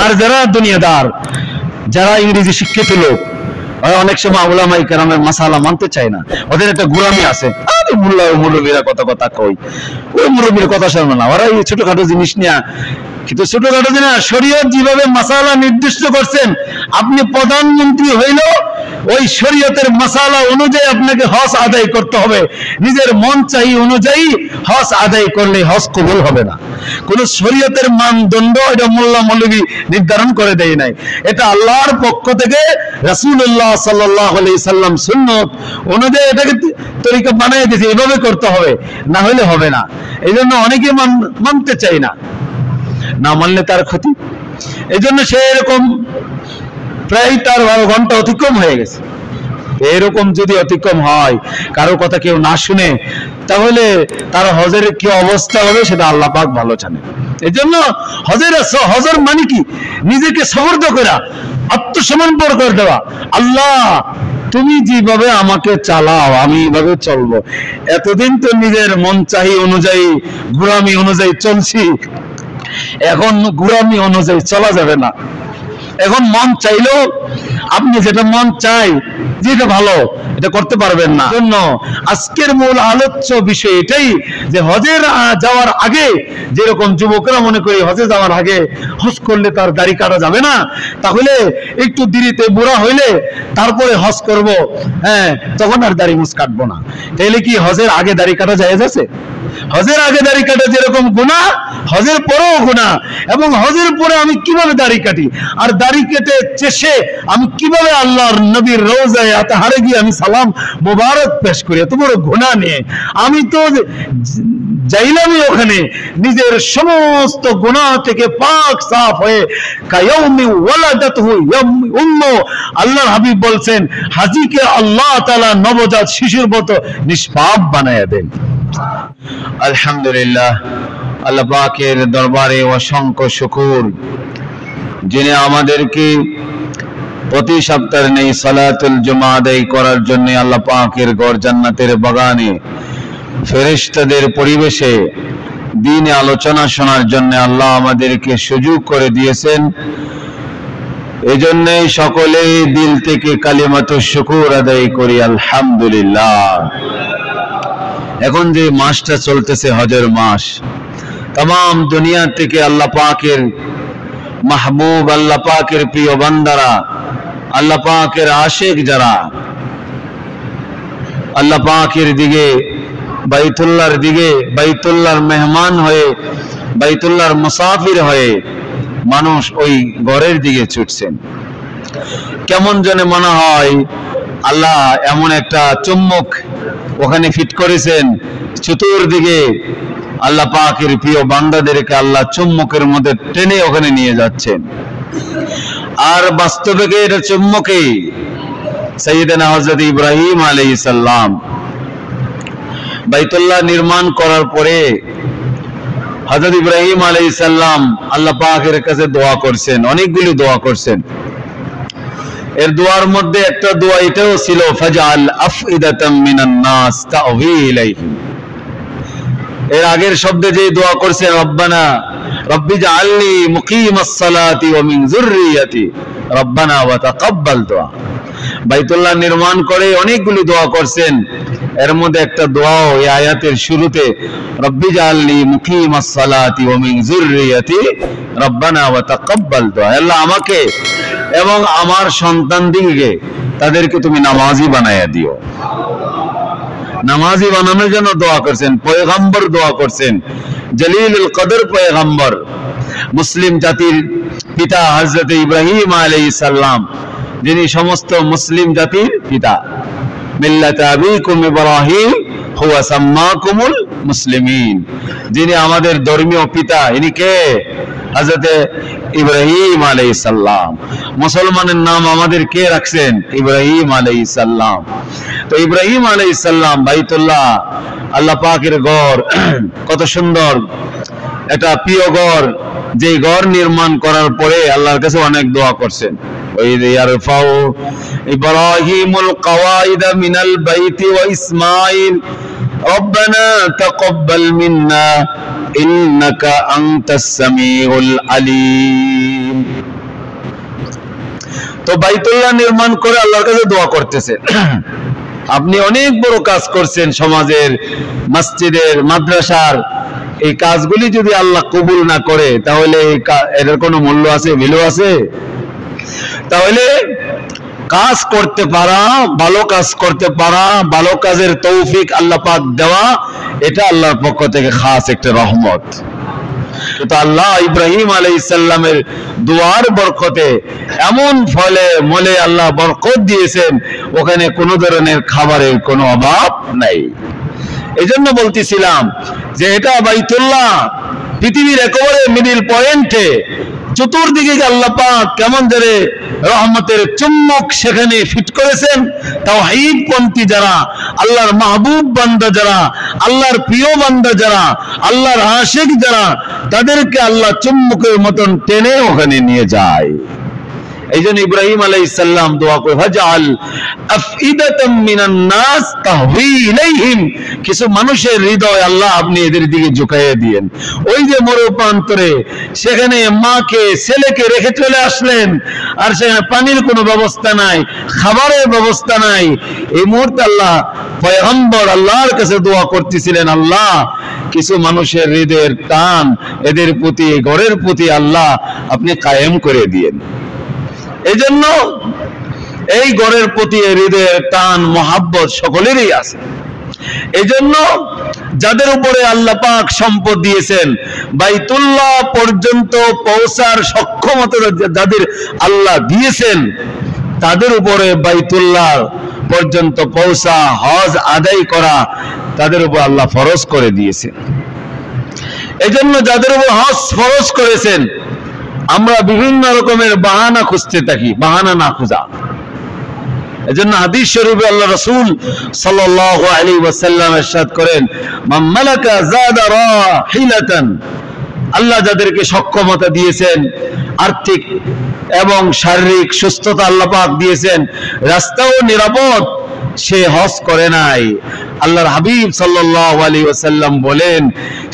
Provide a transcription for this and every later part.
আর যারা দুনিয়াদার, যারা ইংরেজি শিক্ষিত লোক, অনেক সময় উলামায়ে কেরামের মাসালা মানতে চায় না, ওদের একটা গোলামি আছে। আরে মোল্লা মুরব্বীরা কত কথা কই, ওই মুরব্বীর কথা শোনো না, ওরা এই ছোটখাটো জিনিস নিয়ে। কিন্তু ছোটখাটো জিনিস শরীয়ত যেভাবে মাসালা নির্দিষ্ট করছেন, আপনি প্রধানমন্ত্রী হইলেও ওই শরীয়তের মাসালা অনুযায়ী আপনাকে হজ আদায় করতে হবে। নিজের মন চাই অনুযায়ী হজ আদায় করলে হজ কবুল হবে না। কোন শরীয়তের মানদণ্ড এটা মোল্লা মৌলবী নির্ধারণ করে দেয় নাই, এটা আল্লাহর পক্ষ থেকে রাসূলুল্লাহ সাল্লাল্লাহু আলাইহি সাল্লাম সুন্নত অনুযায়ী এটাকে তরিকা বানিয়ে দিয়েছে, এভাবে করতে হবে, না হলে হবে না। এই জন্য অনেকে মানতে চায় না, না মানলে তার ক্ষতি। এই জন্য সে এরকম প্রায় তার 12 ঘন্টা অতিক্রম হয়ে গেছে। এরকম যদি অতিক্রম হয়, কারো কথা কেউ না শুনে, তাহলে তার হজের কি অবস্থা হবে সেটা আল্লাহ পাক ভালো জানে। এই জন্য হজের মানে কি, নিজেকে সমর্থ করা, আত্মসমর্পণ করে দেওয়া। আল্লাহ তুমি যেভাবে আমাকে চালাও আমি এইভাবে চলবো। এতদিন তো নিজের মন চাহি অনুযায়ী, গোলামি অনুযায়ী চলছি, এখন গোলামি অনুযায়ী চলা যাবে না। এখন মন চাইলেও আপনি যেটা মন চাই, যেটা ভালো, এটা করতে পারবেন না। জন্য আজকের মূল আলোচ্য বিষয় এটাই যে হজে যাওয়ার আগে, যেরকম যুবকরা মনে করি হজে যাওয়ার আগে হজ করলে তার দাড়ি কাটা যাবে না, তাহলে একটু দেরিতে বুড়া হইলে তারপরে হজ করব, হ্যাঁ তখন আর দাড়ি মুছ কাটবো না। তাহলে কি হজের আগে দাড়ি কাটা জায়েজ আছে? হজের আগে দাড়ি কাটা যেরকম গুনাহ, হজের পরেও গুনাহ। এবং হজের পরে আমি কিভাবে দাড়ি কাটি, আর দাড়ি কেটে চেষে আমি কিভাবে আল্লাহর নবীর রওজায়ে আতহারে গিয়ে আমি সালাম মোবারক পেশ করি, এত বড় গুনাহ নিয়ে আমি তো যাইলামই ওখানে নিজের সমস্ত গুনাহ থেকে পাক সাফ হয়ে। কায়াউমি ওয়ালাদাতহু উম্মু, আল্লাহর হাবিব বলছেন হাজীকে আল্লাহ তাআলা নবজাত শিশুর মতো নিষ্পাপ বানায়া দেন। আলহামদুলিল্লাহ, আল্লাহ পাকের দরবারে অসংখ্য শুকর, যিনি আমাদেরকে প্রতি সপ্তাহে নেই সালাতুল জুমা আদায় করার জন্য আল্লাহ পাকের ঘর জান্নাতের বাগানে ফেরেশতাদের পরিবেশে দ্বীনে আলোচনা শোনার জন্য আল্লাহ আমাদেরকে সুযোগ করে দিয়েছেন। এজন্যই সকলে দিল থেকে কালিমাতুশ শুকর আদায় করি আলহামদুলিল্লাহ। এখন যে মাসটা চলতেছে হজের মাস, तमाम दुनिया থেকে আল্লাহ পাকের মাহবুব, আল্লাহ পাকের প্রিয় বান্দারা, আল্লাহ পাকের আশিক যারা আল্লাহ পাকের দিকে, বাইতুল্লাহর দিকে, বাইতুল্লাহর মেহমান হয়ে, বাইতুল্লাহর মুসাফির হয়ে মানুষ ওই ঘরের দিকে ছুটছেন। কেমন জানে মনে হয় আল্লাহ এমন একটা চুম্বক ওখানে ফিট করেছেন, চতুর্দিকে আল্লাহ পাকের প্রিয় বান্দাদেরকে আল্লাহ চুম্বকের মধ্যে টেনে ওখানে নিয়ে যাচ্ছেন। আর বাস্তবে এটা চুম্বকে সাইয়েদনা হযরত ইব্রাহিম আলাইহিস সালাম বাইতুল্লাহ নির্মাণ করার পরে হযরত ইব্রাহিম আলাইহিস সালাম আল্লাহ পাকের কাছে দোয়া করছেন, অনেকগুলো দোয়া করছেন। এর দোয়ার মধ্যে একটা দোয়া এটাও ছিল, ফাজআল আফইদাতাম মিনান নাস তাওয়ি ইলাইহিম। এর আগের শব্দে যে দোয়া করছেন, রব্বানা রব্বি জাআলনি মুকিমাস সালাতি ওয়া মিন যুররিয়াতি রব্বানা ওয়া তাকাব্বাল দোয়া। বাইতুল্লাহ নির্মাণ করে অনেকগুলো দোয়া করছেন, এর মধ্যে একটা দোয়া এই আয়াতের শুরুতে, রব্বি জাআলনি মুকিমাস সালাতি ওয়া মিন যুররিয়াতি রব্বানা ওয়া তাকাব্বাল দোয়া। আল্লাহ আমাকে এবং আমার সন্তানদিগকে তাদেরকে তুমি নামাজি বানায়া দিও। নামাজি বানানোর জন্য দোয়া করছেন, পয়গম্বর দোয়া করছেন, জলিলুল কদর পয়গম্বর, মুসলিম জাতির পিতা হযরত ইব্রাহিম আলাইহিস সালাম, যিনি সমস্ত মুসলিম জাতির পিতা। মিল্লাত আবিকুম ইব্রাহিম হুয়া সাম্মাকুমুল মুসলিমিন, যিনি আমাদের ধর্মীয় পিতা, ইনি কে? হযরত ইব্রাহিম আলাইহিস সালাম। মুসলমানের নাম আমাদের কে রাখছেন? ইব্রাহিম আলাইহিস সালাম। তো ইব্রাহিম আলাইহিস সালাম বাইতুল্লাহ আল্লাহ পাকের ঘর, কত সুন্দর এটা প্রিয় ঘর, যে ঘর নির্মাণ করার পরে আল্লাহর কাছে অনেক দোয়া করছেন। ওয়াইদ ইয়ারফাউ ইব্রাহিমুল কওয়াইদা মিনাল বাইতি ওয়া ইসমাঈল রব্বানা তাকাব্বাল মিন্না ইন্নাকা আনতাস সামিউল আলিম। তো বাইতুল্লাহ নির্মাণ করে আল্লাহর কাছে দোয়া করতেছেন, আপনি অনেক বড় কাজ করছেন সমাজের, মসজিদের, মাদ্রাসার, এই কাজগুলি যদি আল্লাহ কবুল না করে তাহলে এটার কোনো মূল্য আছে, ভ্যালু আছে? তাহলে কাজ করতে পারা, ভালো কাজ করতে পারা, ভালো কাজের তৌফিক আল্লাহ পাক দেওয়া, এটা আল্লাহর পক্ষ থেকে খাস একটা রহমত। তো আল্লাহ ইব্রাহিম আলাইহিস সালামের দুয়ার বরকতে এমন ফলে মলে আল্লাহ বরকত দিয়েছেন, ওখানে কোনো ধরনের খাবারের কোনো অভাব নাই। এই জন্য বলতেছিলাম যে এটা বাইতুল্লাহ পৃথিবীর একেবারে মিডিল পয়েন্টে, চতুর্দিকে আল্লাহ পাক কেমন ধরে রহমতের চুম্বক সেখানে ফিট করেছেন। তাওহীদ পন্থী যারা, আল্লাহর মাহবুব বান্দা যারা, আল্লাহর প্রিয় বান্দা যারা, আল্লাহর আশিক যারা, তাদেরকে আল্লাহ চুম্বকের মতন টেনে ওখানে নিয়ে যায়। এই জন্য ইব্রাহিম আলাইহিস সালাম দোয়া করে, ফাজআল আফইদাতাম মিনান নাস তাহওয়ি ইলাইহিম, কিছু মানুষের হৃদয় আল্লাহ আপনি এদের দিকে ঝুঁকাইয়ে দিয়েন। ওই যে মরুপ্রান্তরে সেখানে মাকে ছেলেকে রেখে চলে আসলেন, আর সেখানে পানির কোনো ব্যবস্থা নাই, খাবারের ব্যবস্থা নাই। এই মুহূর্তে আল্লাহ পয়গম্বর আল্লাহর কাছে দোয়া করতেছিলেন, আল্লাহ কিছু মানুষের হৃদয়ের টান এদের প্রতি, ঘরের প্রতি আল্লাহ আপনি কায়েম করে দিয়েন। এই জন্য এই ঘরের প্রতি হৃদয়ের টান মহাব্বত সকলেরই আছে। এই জন্য যাদের উপরে আল্লাহ পাক সম্পদ দিয়েছেন, বাইতুল্লাহ পর্যন্ত পৌঁছার সক্ষমতা যাদের আল্লাহ দিয়েছেন, তাদের উপরে বাইতুল্লাহ পর্যন্ত পৌঁছা, হজ আদায় করা তাদের উপর আল্লাহ ফরজ করে দিয়েছেন। এই জন্য যাদের উপর হজ ফরজ করেছেন, আমরা বিভিন্ন রকমের বাহানা খুঁজতে থাকি, বাহানা না খোঁজা। এজন্য হাদিস শরীফে আল্লাহ রাসূল সাল্লাল্লাহু আলাইহি ওয়াসাল্লাম ইরশাদ করেন, মান মালাকা যাদা রাহিলাতান, আল্লাহ যাদেরকে সক্ষমতা দিয়েছেন, আর্থিক এবং শারীরিক সুস্থতা আল্লাহ পাক দিয়েছেন, রাস্তাও নিরাপদ, সে হজ করে নাই। আল্লাহর হাবিব সাল্লাল্লাহু আলাইহি ওয়াসাল্লাম বলেন,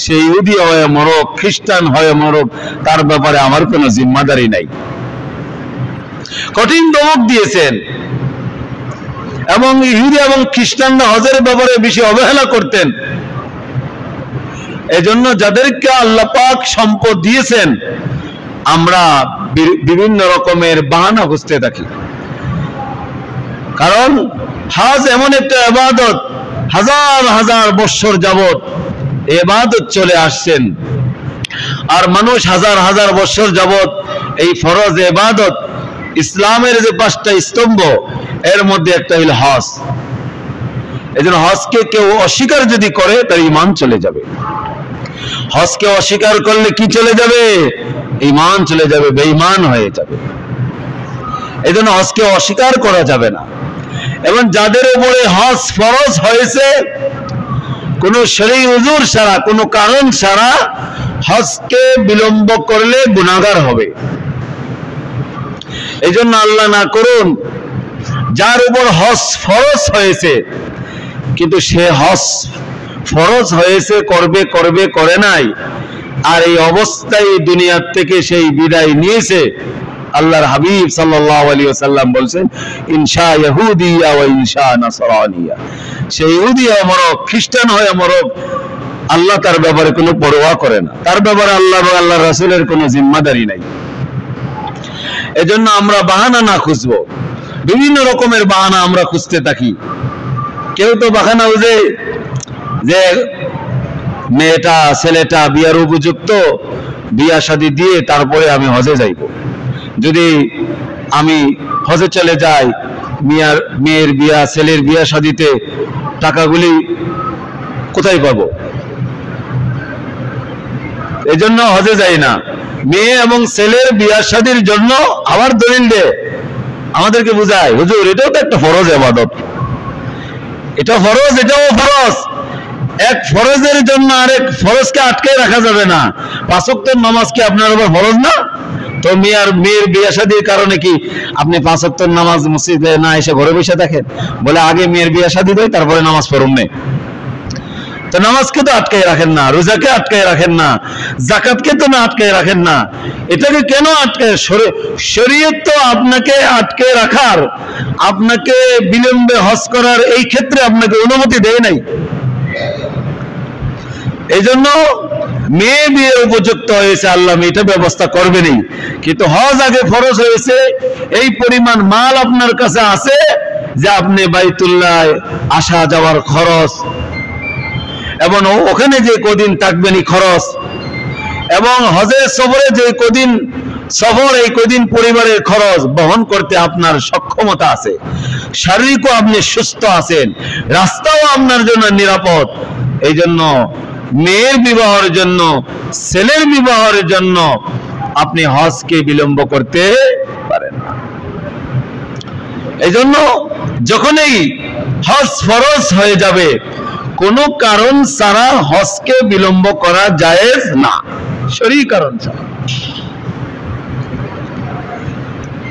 সে ইহুদি হয়ে মরক, খ্রিস্টান হয়ে মরক, তার ব্যাপারে আমার কোনো জিম্মাদারি নাই। কঠিন ধমক দিয়েছেন। এবং ইহুদি এবং খ্রিস্টানরা হজের ব্যাপারে বেশি অবহেলা করতেন। এজন্য যাদেরকে আল্লাহ পাক সম্পদ দিয়েছেন, আমরা বিভিন্ন রকমের বাহানা খুঁজতে থাকি। কারণ হজ এমন একটা ইবাদত, হাজার হাজার বছর যাবত ইবাদত চলে আসছেন, আর মানুষ হাজার হাজার বছর যাবত এই ফরজ ইবাদত, ইসলামের যে 5টা স্তম্ভ, এর মধ্যে একটা হলো হজ। এজন্য হজকে কেউ অস্বীকার যদি করে তার ঈমান চলে যাবে। হজকে অস্বীকার করলে কি চলে যাবে? ঈমান চলে যাবে, বেঈমান হয়ে যাবে। এজন্য হজকে অস্বীকার করা যাবে না। এবং যাদের উপরে হজ ফরজ হয়েছে, কোনো শরঈ উযুর ছাড়া, কোনো কারণ ছাড়া হজকে বিলম্ব করলে গুনাহগার হবে। এজন্য আল্লাহ না করুন, যার উপর হজ ফরজ হয়েছে কিন্তু সে হজ ফরজ হয়েছে, করবে করবে করে নাই, আর এই অবস্থায় দুনিয়ার থেকে সেই বিদায় নিয়েছে, আল্লাহর হাবিব সাল্লাল্লাহু আলাইহি ওয়াসাল্লাম বলেন, ইনশা ইহুদিয়া ওয়া ইনশা নাসরানিয়া, সে ইহুদি হয়ে মরক, খ্রিস্টান হয়ে মরক, আল্লাহ তার ব্যাপারে কোনো পরোয়া করে না। তার ব্যাপারে আল্লাহ এবং আল্লাহর রাসূলের কোনো জিম্মাদারি নাই। এজন্য আমরা বাহানা না খুঁজবো, বিভিন্ন রকমের বাহানা আমরা খুঁজতে থাকি। কেউ তো বাহানা বুঝে যে মেয়েটা ছেলেটা বিয়ার উপযুক্ত, বিয়া শাদী দিয়ে তারপরে আমি হজে যাইব। যদি আমি হজে চলে যাই, মেয়ের বিয়া, ছেলের বিয়া শাদীতে টাকাগুলি কোথায় পাবো? এজন্য হজে যাই না। মেয়ে এবং ছেলের বিয়া শাদীর জন্য আবার দলিল দে, আমাদেরকে বুঝায়, হুজুর এটাও তো একটা ফরজ ইবাদত, এটা ফরজ, এটাও ফরজ। এক ফরজের জন্য আরেক ফরজকে আটকে রাখা যাবে না। 5 ওয়াক্তের নামাজ কি আপনার উপর ফরজ না? তো মেয়ের বিয়ে শাদীর কারণে কি আপনি 5 ওয়াক্তের নামাজ মসজিদে না এসে ঘরে বসে থাকেন? বলে আগে মেয়ের বিয়ে শাদী দেয়, তারপরে নামাজ পড়ুন নেই। তো নামাজকে তো আটকায় রাখেন না, রোজাকে আটকায় রাখেন না, যাকাতকে তো না আটকায় রাখেন না, এটাকে কেন আটকায়? শরীয়ত তো আপনাকে আটকে রাখার, আপনাকে বিলম্বে হজ করার এই ক্ষেত্রে আপনাকে অনুমতি দেয় নাই। এই জন্য মেয়ে বিয়ে উপযুক্ত হয়েছে, আল্লাহ মেয়েটা ব্যবস্থা করবেনই, কিন্তু হজ আগে ফরজ হয়েছে। এই পরিমাণ মাল আপনার কাছে আছে যে আপনি বাইতুল্লাহ আসা যাওয়ার খরচ, এবং ওখানে যে কদিন থাকবেন এই খরচ, এবং হজের সফরে যে কদিন সফর, এই কদিন পরিবারের খরচ বহন করতে আপনার সক্ষমতা আছে, শারীরিকও আপনি সুস্থ আছেন, রাস্তাও আপনার জন্য নিরাপদ। এই জন্য মেয়ের বিবাহের জন্য, ছেলের বিবাহের জন্য আপনি হজকে বিলম্ব করতে পারেন না। এই জন্য যখনই হজ ফরজ হয়ে যাবে, কোনো কারণ ছাড়া হজকে বিলম্ব করা জায়েজ না, শরীয়ী কারণ ছাড়া।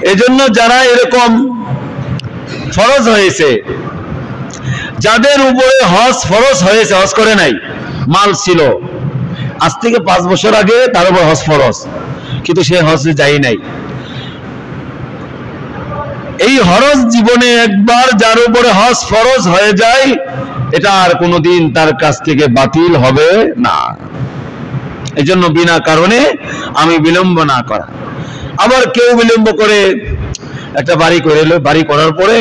এই জন্য যারা এরকম ফরজ হয়েছে, যাদের উপরে হজ ফরজ হয়েছে, হজ করে নাই, মাল ছিল আজ থেকে 5 বছর আগে, তার উপর হজ ফরজ, কিন্তু সে হজে যায় নাই। এই হরজ জীবনে একবার যার উপরে হজ ফরজ হয়ে যায়, এটা আর কোনোদিন তার কাছ থেকে বাতিল হবে না। এই জন্য বিনা কারণে আমি বিলম্ব না করা। আবার কেউ বিলম্ব করে, একটা বাড়ি করে এলো, বাড়ি করার পরে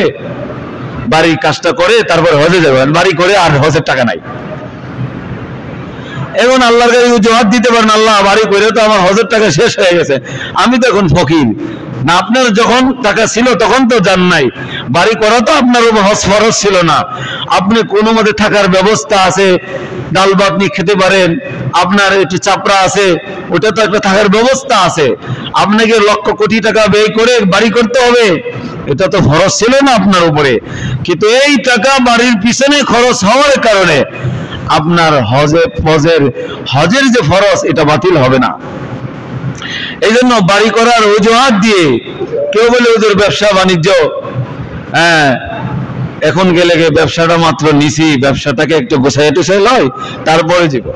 বাড়ির কাজটা করে তারপরে হজে যাবেন, বাড়ি করে আর হজের টাকা নাই। এখন আল্লাহর কাছে অজুহাত দিতে পারেন, আল্লাহ বাড়ি করে তো আমার হজের টাকা শেষ হয়ে গেছে, আমি তো এখন ফকির। না, আপনার যখন টাকা ছিল তখন তো যান নাই, বাড়ি করা তো আপনার হজ ফরজ ছিল না। আপনি কোনো মতে থাকার ব্যবস্থা আছে, ডাল ভাত নিয়ে খেতে পারেন, আপনার একটু চাপড়া আছে, ওটা তো একটা থাকার ব্যবস্থা আছে। আপনাকে লক্ষ কোটি টাকা ব্যয় করে বাড়ি করতে হবে, এটা তো ফরজ ছিল না আপনার উপরে। কিন্তু এই টাকা বাড়ির পিছনে খরচ হওয়ার কারণে আপনার হজের যে ফরজ, এটা বাতিল হবে না। এই জন্য বাড়ি করার অজুহাত দিয়ে কেউ বলে ওদের ব্যবসা বাণিজ্য, হ্যাঁ এখন গেলে ব্যবসাটা মাত্র নিছি, ব্যবসাটাকে একটু গোছাই টোছাই লয় তারপরে যাব।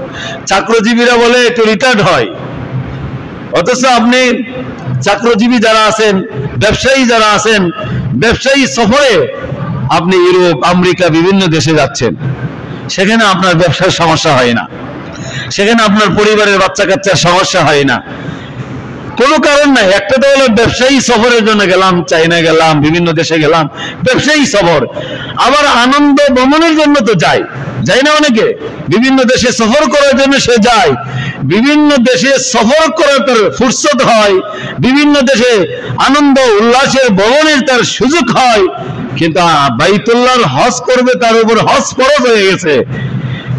চাকরিজীবীরা বলে একটু রিটায়ার্ড হয়, অথচ আপনি চাকরিজীবী যারা আছেন, ব্যবসায়ী যারা আছেন, ব্যবসায়ী সফরে আপনি ইউরোপ, আমেরিকা, বিভিন্ন দেশে যাচ্ছেন, সেখানে আপনার ব্যবসার সমস্যা হয় না, সেখানে আপনার পরিবারের বাচ্চা কাচ্চার সমস্যা হয় না, কোনো কারণ নাই। একটা তো হলো ব্যবসায়ী সফরের জন্য গেলাম, চাইনা গেলাম, বিভিন্ন দেশে গেলাম, ব্যবসায়ী সফর। আবার আনন্দ ভ্রমণের জন্য তো যায় না অনেকে, বিভিন্ন দেশে সফর করার জন্য সে যায়, বিভিন্ন দেশে সফর করার তার ফুরসত হয়, বিভিন্ন দেশে আনন্দ উল্লাসের ভ্রমণের তার সুযোগ হয়, কিন্তু বাইতুল্লাহর হজ করবে, তার উপর হজ ফরজ হয়ে গেছে,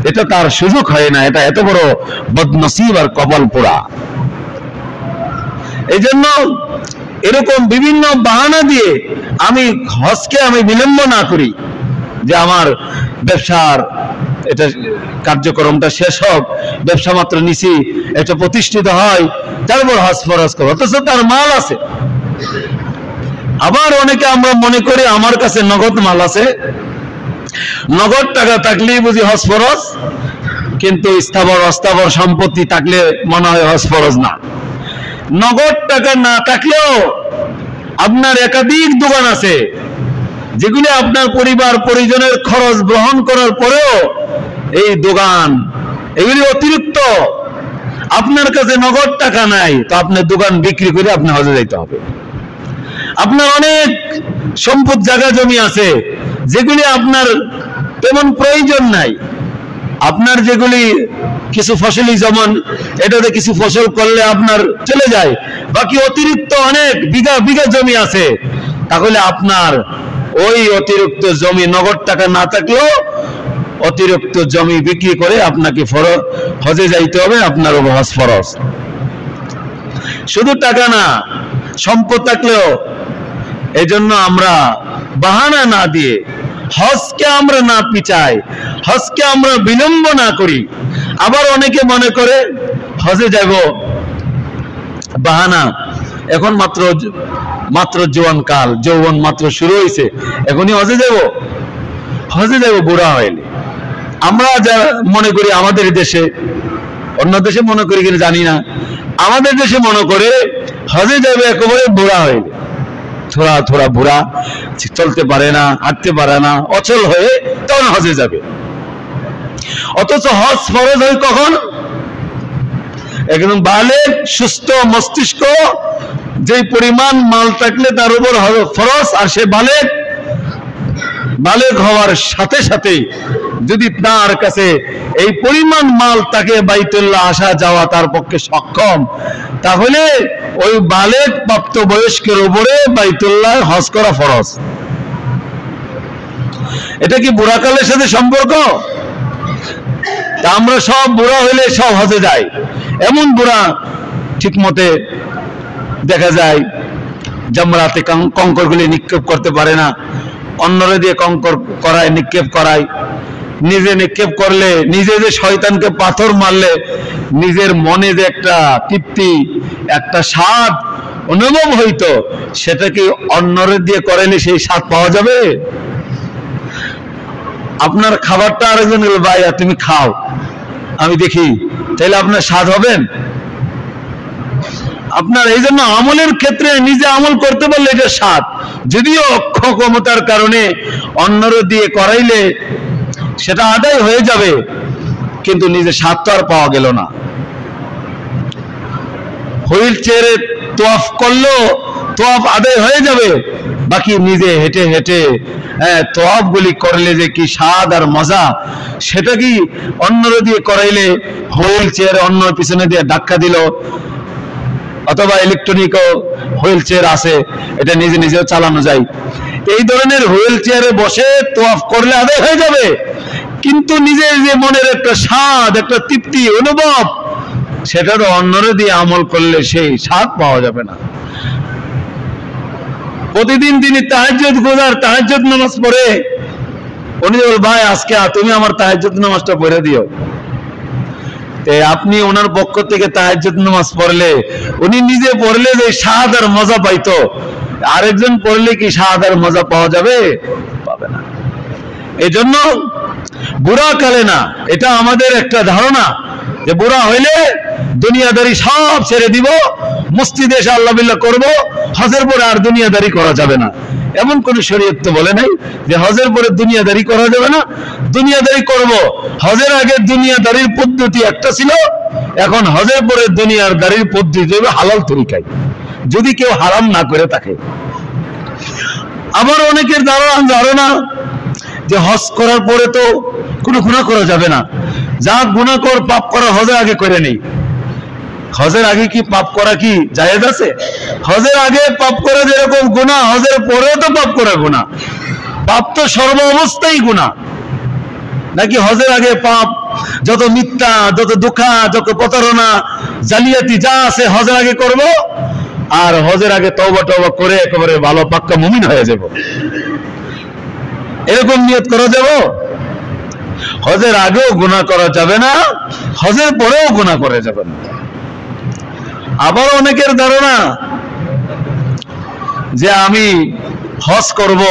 এটা তার সুযোগ হয় না। এটা এত বড় বদনসিব আর কপাল পোড়া। এই জন্য এরকম বিভিন্ন বাহানা দিয়ে আমি হজকে বিলম্ব না করি, যে আমার ব্যবসার এটা কার্যক্রমটা শেষ হোক, ব্যবসা মাত্র নিছি, এটা প্রতিষ্ঠিত হয়, তারপর হজ ফরজ করবো, অথচ তার মাল আছে। আবার অনেকে আমরা মনে করি আমার কাছে নগদ মাল আছে, নগদ টাকা থাকলেই বুঝি হজ ফরজ, কিন্তু স্থাবর অস্থাবর সম্পত্তি থাকলে মনে হয় হজ ফরজ না। নগদ টাকা না থাকলেও আপনার একাধিক দোকান আছে, যেগুলি আপনার পরিবার পরিজনের খরচ গ্রহণ করার পরেও এই দোকান, এগুলি অতিরিক্ত। আপনার কাছে নগদ টাকা নাই, তো আপনার দোকান বিক্রি করে আপনি হজে যাইতে হবে। আপনার অনেক সম্পদ, জায়গা জমি আছে, যেগুলি আপনার তেমন প্রয়োজন নাই। আপনার যেগুলি কিছু ফসলি জমান, এটাতে কিছু ফসল করলে আপনার চলে যায়, বাকি অতিরিক্ত অনেক বিঘা জমি আছে, তাহলে আপনার ওই অতিরিক্ত জমি, নগদ টাকা না থাকলেও অতিরিক্ত জমি বিক্রি করে আপনাকে হজে যাইতে হবে, আপনার হজ ফরজ। শুধু টাকা না, সম্পদ থাকলেও। এই জন্য আমরা বাহানা না দিয়ে হজকে আমরা না পিছাই, হজকে আমরা বিলম্ব না করি। আবার অনেকে মনে করে হজে যাব, বাহানা, এখন মাত্র জোয়ান কাল, যৌবন মাত্র শুরু হয়েছে, এখনই হজে যাব বুড়া হইলে। আমরা যা মনে করি আমাদের দেশে, অন্য দেশে মনে করি কিনা জানি না, আমাদের দেশে মনে করে হজে যাবে একেবারে বুড়া হয়ে, থোড়া থোড়া বুড়া, চলতে পারে না, হাঁটতে পারে না, অচল হয়ে তখন হজে যাবে। অথচ হজ ফরজ হয় কখন? একদম বালেগ সুস্থ মস্তিষ্ক, যে পরিমাণ মাল থাকলে তার উপর ফরজ, আর সে বালেগ হওয়ার সাথে সাথে যদি তার কাছে এই পরিমাণ মাল তাকে বাইতুল্লাহ আসা যাওয়া তার পক্ষে সক্ষম, তাহলে ওই বালেগ প্রাপ্ত বয়স্কের উপরে বাইতুল্লাহ হজ করা ফরজ। এটা কি বুড়াকালের সাথে সম্পর্ক? তা আমরা সব বুড়া হইলে সব হজে যাই, এমন বুড়া ঠিক মতে দেখা যায় জামরাতে কঙ্করগুলি নিক্ষেপ করতে পারে না, অন্যরা দিয়ে কঙ্কর করায়, নিক্ষেপ করায়, নিজে নিক্ষেপ করলে, নিজে যে শয়তানকে পাথর মারলে নিজের মনে যে একটা তৃপ্তি, একটা স্বাদ অনুভব হইতো, সেটা কি অন্যরা দিয়ে করাইলে সেই স্বাদ পাওয়া যাবে? আপনার খাবারটা আরেকজন বলল, ভাই তুমি খাও আমি দেখি, তাহলে আপনার স্বাদ হবেন? আপনার এই জন্য আমলের ক্ষেত্রে নিজে আমল করতে পারলে এটা স্বাদ, যদিও অক্ষমতার কারণে অন্যরা দিয়ে করাইলে সেটা আদায় হয়ে যাবে, কিন্তু নিজে স্বাদ তো আর পাওয়া গেল না। হুইল চেয়ারে তোয়াফ করলো, তোয়াফ আদায় হয়ে যাবে, বাকি নিজে হেঁটে হেঁটে তোয়াফ গুলি করলে যে কি স্বাদ আর মজা, সেটা কি অন্যরা দিয়ে করাইলে, হুইল চেয়ারে অন্য পিছনে দিয়ে ধাক্কা দিল, অথবা ইলেকট্রনিক হুইল চেয়ার আছে, এটা নিজে নিজেও চালানো যায়, এই ধরনের হুইল চেয়ারে বসে তোয়াফ করলে আদায় হয়ে যাবে, কিন্তু নিজের যে মনের একটা স্বাদ, একটা তৃপ্তি অনুভব, সেটা তো অন্যরা দিয়ে আমল করলে সেই স্বাদ পাওয়া যাবে না। প্রতিদিন তিনি তাহাজ্জুদ গুজার, তাহাজ্জুদ নামাজ পড়ে, উনি বল, ভাই আজকে তুমি আমার তাহাজ্জুদ নামাজটা পড়ে দিও। আপনি ওনার পক্ষ থেকে তাহাজ্জুদ নামাজ পড়লে, উনি নিজে পড়লে যে স্বাদ আর মজা পাইতো, আরেকজন পড়লে কি স্বাদ আর মজা পাওয়া যাবে? পাবে না। এই জন্য বুড়া কালে না, এটা আমাদের একটা ধারণা যে বুড়া হইলে দুনিয়াদারি সব ছেড়ে দিব, মসজিদে এসে আল্লাহ বিল্লাহ করবো, হজের পরে আর দুনিয়াদারি করা যাবে না। এমন কোন শরীয়ত তো বলে নাই যে হজের পরে দুনিয়াদারি করা যাবে না। দুনিয়াদারি করব, হজের আগে দুনিয়াদারির পদ্ধতি একটা ছিল, এখন হজের পরে দুনিয়াদারির পদ্ধতি হবে হালাল তরিকায়, যদি কেউ হারাম না করে থাকে। আবার অনেকের ধারণা যে হজ করার পরে তো কোনো গুনাহ করা যাবে না, যা গুনাহ কর পাপ করা হজের আগে করে নেই। হজের আগে কি পাপ করা কি জায়েজ আছে? হজের আগে পাপ করা যেরকম গুনাহ, হজের পরেও তো পাপ করা গুনাহ। পাপ তো সর্ব অবস্থায় গুনাহ, নাকি হজের আগে পাপ যত মিথ্যা, যত ধোঁকা, যত প্রতারণা, জালিয়াতি যা আছে হজের আগে করব, আর হজের আগে তওবা টওবা করে একেবারে ভালো পাক্কা মুমিন হয়ে যাব, এরকম নিয়ত করা যাব? হজের আগেও গুনাহ করা যাবে না, হজের পরেও গুনাহ করা যাবে না। আবার অনেকের ধারণা যে আমি হজ করব,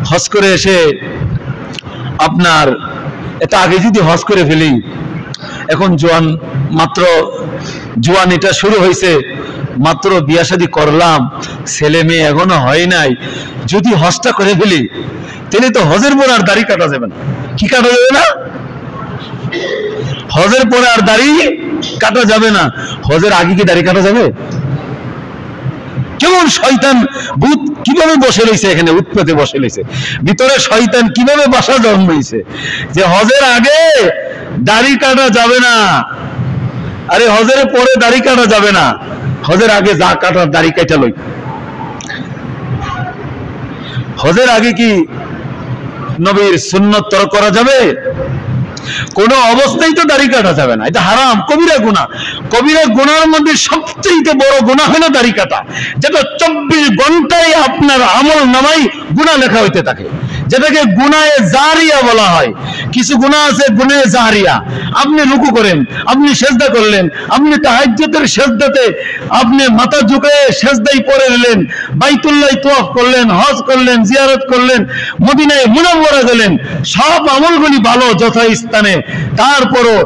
হজ করে এসে আপনার এটা আগে যদি হজ করে ফেলি, এখন মাত্র জোয়ানিটা শুরু হয়েছে, মাত্র বিয়া শাদী করলাম, ছেলে মেয়ে এখনো হয় নাই, যদি হজটা করে ফেলি তাহলে তো হজের পর আর দাড়ি কাটা যাবে না। কি কাটা যাবে না? হজের পরে আর দাড়ি কাটা যাবে না। হজের আগে কি দাড়ি কাটা যাবে? কেমন শয়তান ভূত কিভাবে বসে রয়েছে এখানে, উৎপত্তি বসে রয়েছে ভিতরে, শয়তান কিভাবে বাসা জন্মাইছে যে হজের আগে দাড়ি কাটা যাবে না। আরে হজের পরে দাড়ি কাটা যাবে না, হজের আগে যা কাটার দাড়ি কাটা লই। হজের আগে কি নবীর সুন্নত তরক করা যাবে? কোন অবস্থায় তো দাড়ি কাটা যাবে না, এটা হারাম, কবিরা গুনাহ। কবিরা গুনাহের মধ্যে সবচেয়ে বড় গুনাহ হলো দাড়ি কাটা, যেটা 24 ঘন্টায় আপনার আমল নামায় গুনাহ লেখা হইতে থাকে। যেটাকে গুনাহে জারিয়া বলা হয়। কিছু গুনাহ আছে গুনাহে জারিয়া। আপনি রুকু করেন, আপনি সিজদা করলেন, আপনি তাহাজ্জুদের সিজদাতে আপনি মাথা ঝুঁকিয়ে সিজদায় পড়ে গেলেন, বাইতুল্লাহ তওয়াফ করলেন, হজ করলেন, জিয়ারত করলেন, মদিনায় মুনাওয়ারা গেলেন, সব আমলগুলি ভালো যথাস্থানে, তারপরও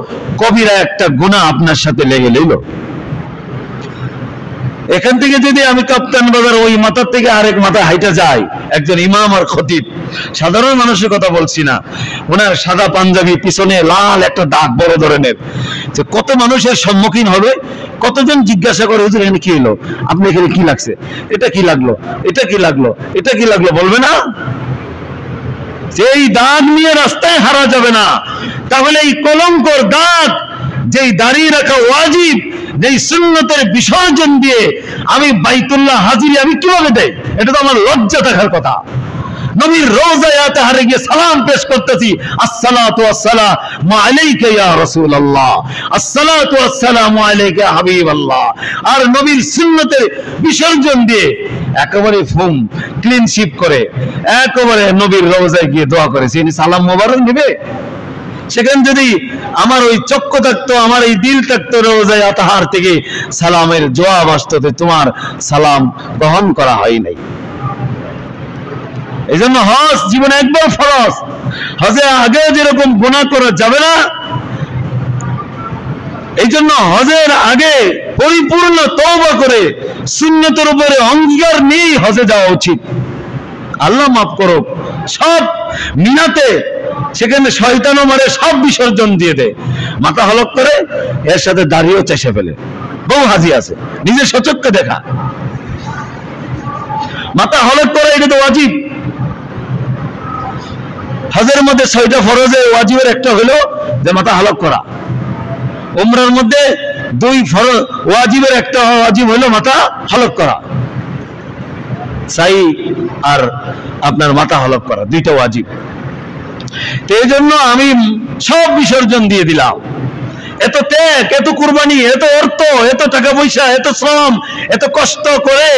কবিরা একটা গুনাহ আপনার সাথে লেগে গেল। এখান থেকে যদি আমি কাপ্তান বাজার ওই মাথার থেকে আরেক মাথা হাইটা যাই, একজন ইমাম আর খতিব, সাধারণ মানুষের কথা বলছি না, ওনার সাদা পাঞ্জাবি, পিছনে লাল একটা দাগ বড় ধরনের, যে কত মানুষের সম্মুখীন হবে, কতজন জিজ্ঞাসা করে হুজুর এখানে কি হলো, আপনি এখানে কি লাগছে, এটা কি লাগলো, এটা কি লাগলো, এটা কি লাগলো, বলবে না? যেই দাগ নিয়ে রাস্তায় হারা যাবে না, তাহলে এই কলঙ্কর দাগ, যেই দাঁড়িয়ে রাখা ওয়াজিব, যেই সুন্নতের বিসর্জন দিয়ে আমি বাইতুল্লাহ হাজিরি আমি কিভাবে দেই? এটা তো আমার লজ্জা থাকার কথা। নবীর রওজায় আতাহারে গিয়ে সালাম পেশ করতেছি, আসসালাতু ওয়াসসালামু আলাইকা ইয়া রাসূলুল্লাহ, আসসালাতু ওয়াসসালামু আলাইকা ইয়া হাবিবাল্লাহ। আর নবীর সুন্নতের বিসর্জন দিয়ে একেবারে ফুম ক্লিন শিপ করে একেবারে নবীর রওজায় গিয়ে দোয়া করেছি, ইনি সালাম মোবারক নেবে? সেখানে যদি আমার ওই চক্ষু থাকতো, আমার এই দিল থাকতো, রওজায় আতাহার থেকে সালামের জবাব আসতো, তোমার সালাম গ্রহণ করা হয় নাই। এই জন্য হজ জীবনে একবার ফরজ। হজে আগে যেরকম গুনাহ করা যাবে না, এই জন্য হজের আগে পরিপূর্ণ তওবা করে সুন্নতের উপরে অঙ্গীকার নিয়ে হজে যাওয়া উচিত। আল্লাহ মাফ করুক, সব মিনাতে সেখানে শয়তানও মারে, সব বিসর্জন দিয়ে দেয়, মাথা হলক করে, এর সাথে দাড়িও চেষে ফেলে। বহু হাজি আছে, নিজের সচক্ষে দেখা। মাথা হলক করে এটা তো ওয়াজিব। হজের মধ্যে 6টা ফরজে, ওয়াজিবের একটা হলো যে মাথা হলক করা। উমরার মধ্যে 2 ফরজ, ওয়াজিবের একটা ওয়াজিব হলো মাথা হলক করা। সাই আর আপনার মাথা হলক করা, 2টা ওয়াজিব। এই জন্য আমি সব বিসর্জন দিয়ে দিলাম। এত ত্যাগ, এত কুরবানি, এত অর্থ, এত টাকা পয়সা, এত শ্রম, এত কষ্ট করে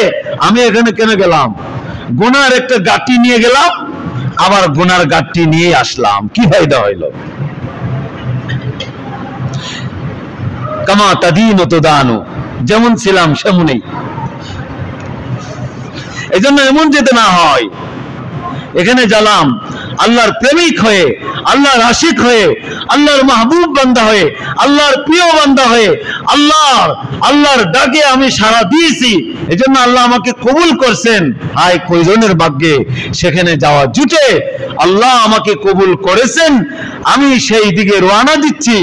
আমি এখানে কেন গেলাম? গুনার একটা গাঁটি নিয়ে গেলাম, আবার গুনার গাঁটি নিয়ে আসলাম, কি ফায়দা হইল? কামা তাদিনু তুদানু, যেমন ছিলাম সেমনই। এই জন্য এমন যেতে না হয়, এখানে গেলাম আল্লাহর প্রেমিক হয়ে, আল্লাহর আশিক হয়ে, আল্লাহর মাহবুব বান্দা হয়ে, আল্লাহর প্রিয় বান্দা হয়ে, আল্লাহর ডাকে আমি সাড়া দিয়েছি, এজন্য আল্লাহ আমাকে কবুল করছেন। হায় কয়জনের ভাগ্যে সেখানে যাওয়া জুটে, আল্লাহ আমাকে কবুল করেছেন, আমি সেই দিকে রওনা দিচ্ছি।